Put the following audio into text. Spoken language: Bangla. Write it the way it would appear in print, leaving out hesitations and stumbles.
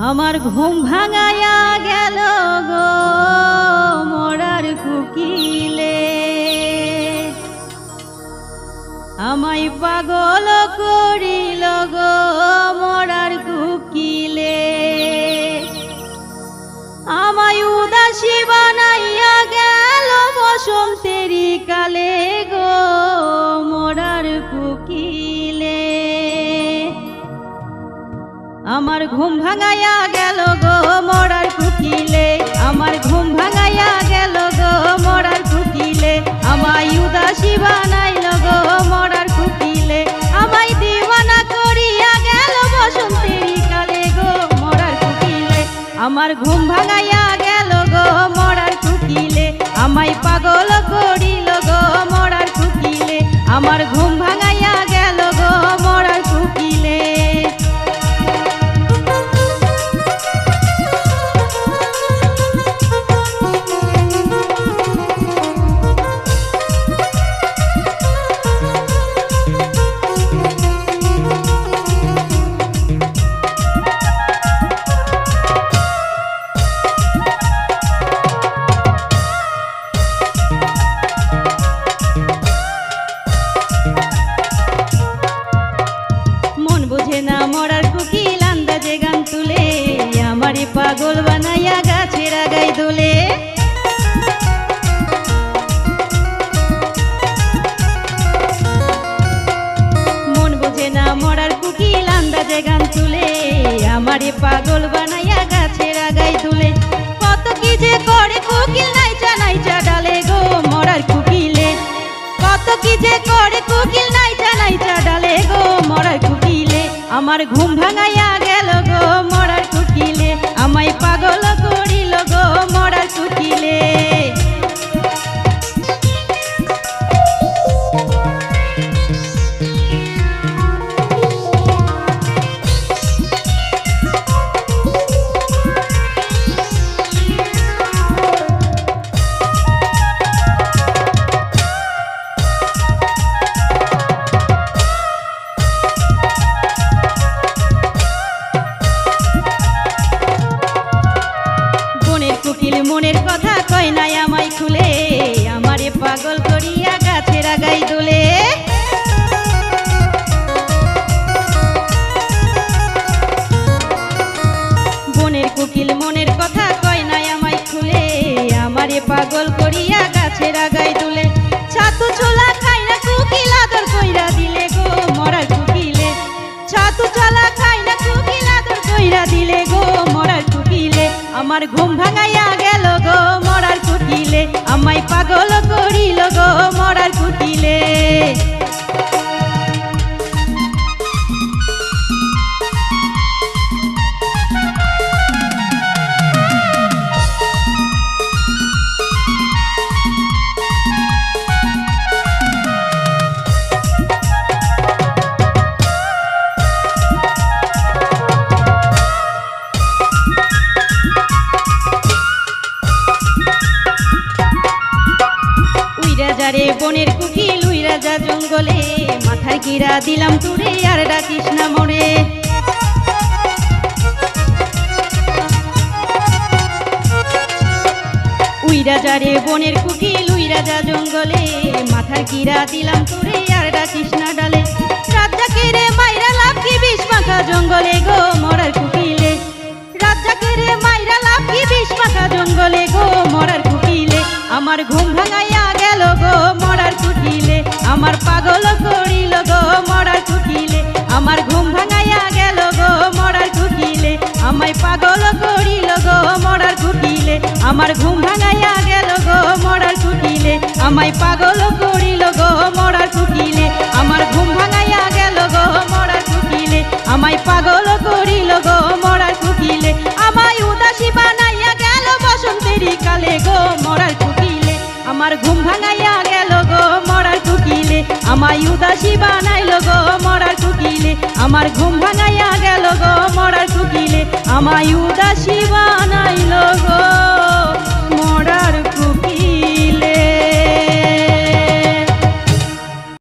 আমার ঘুম ভাঙায়া গেল গো মরার কুকিলে, আমায় পাগল করিল গো মরার কুকিলে, আমায় উদাসী বানাইয়া গেল বসন্তেরি কালে গো মরার কুকিলে। আমার ঘুম ভাঙাইয়া গেল গো মরার কুকিলে, আমার ঘুম ভাঙাইয়া গেল গো মরার কুকিলে, আমায় উদাসী বানাইল গো মরার কুকিলে, আমায় দিওয়ানা করিয়া গেল বসন্তেরি কালে গো মরার কুকিলে। আমার ঘুম ভাঙাইয়া গেল গো মরার কুকিলে, আমায় পাগল করিল গো মরার কুকিলে, আমার ঘুম ভাঙাইয়া গেল গো মরার কুকিলে। না মরার কুকিল আন্দাজে গান তুলে, আমারে পাগল বানাইয়া গাছের আগায় দোলে। মন বোঝে না মরার কুকিল আন্দাজে গান তুলে, আমারে পাগল বানাইয়া গাছের আগায় তুলে। কত কি যে করে কুকিল নাইচা নাইচা ডালে গো মরার কুকিলে, কত কি যে করে কুকিল নাইচা নাইচা ডালে গো মরার কুকিলে। আমার ঘুম ভাঙাইয়া গেল গো মরার কুকিলে, আমায় পাগল করিল গো মরার কুকিলে। মনের কথা কয় নাই আমায় খুলে, আমারে পাগল করিয়া গাছের আগায় দোলে। বনের কুকিল মনের কথা কয় নাই আমায় খুলে, আমারে পাগল করিয়া গাছের আগায় দোলে। ছাতু ছোলা খাই না কুকিল আদর কইরা দিলে গো মরার কুকিলে, ছাতু ছোলা খাই না কুকিল আদর কইরা দিলে গো মরার কুকিলে। আমার ঘুম ভাঙাইয়া গেল গো মরার কুকিলে, আমায় পাগল করিল গো মরার কুকিলে। রে বনের কুকিল উই রাজা জঙ্গলে, মাথায় গিরা দিলাম তুরে আর ডাকিস না মরে। উই রাজা রে বনের কুকিল উই রাজা জঙ্গলে, মাথায় গিরা দিলাম তুরে আর ডাকিস না ডালে। রাজাকে রে মাইরা লাভ কি বিষ মাখা জঙ্গলে গো মরার কুকিলে, রাজাকে রে মাইরা লাভ কি বিষ মাখা জঙ্গলে গো মরার কুকিলে। আমার ঘুম ভাঙাইয়া গেল গো মরার কুকিলে, আমার পাগল করিল গো মরার কুকিলে, আমার ঘুম ভাঙাইয়া গেল গো মরার কুকিলে, আমায় পাগল করিল গো মরার কুকিলে, আমার ঘুম ভাঙাইয়া গেল গো মরার কুকিলে, আমায় পাগল করিল গো মরার কুকিলে, আমার ঘুম ভাঙাইয়া গেল গো মরার কুকিলে, আমায় পাগল করিল গো মরার কুকিলে, আমায় উদাসী বানাইয়া গেল বসন্তেরি কালে গো মরার কুকিলে। আমার ঘুম ভাঙাইয়া গেল গো মরার কুকিলে, আমায় উদাসী বানাইল গো মরার কুকিলে, আমার ঘুম ভাঙাইয়া গেল গো মরার কুকিলে, আমায় উদাসী বানাইল গো মরার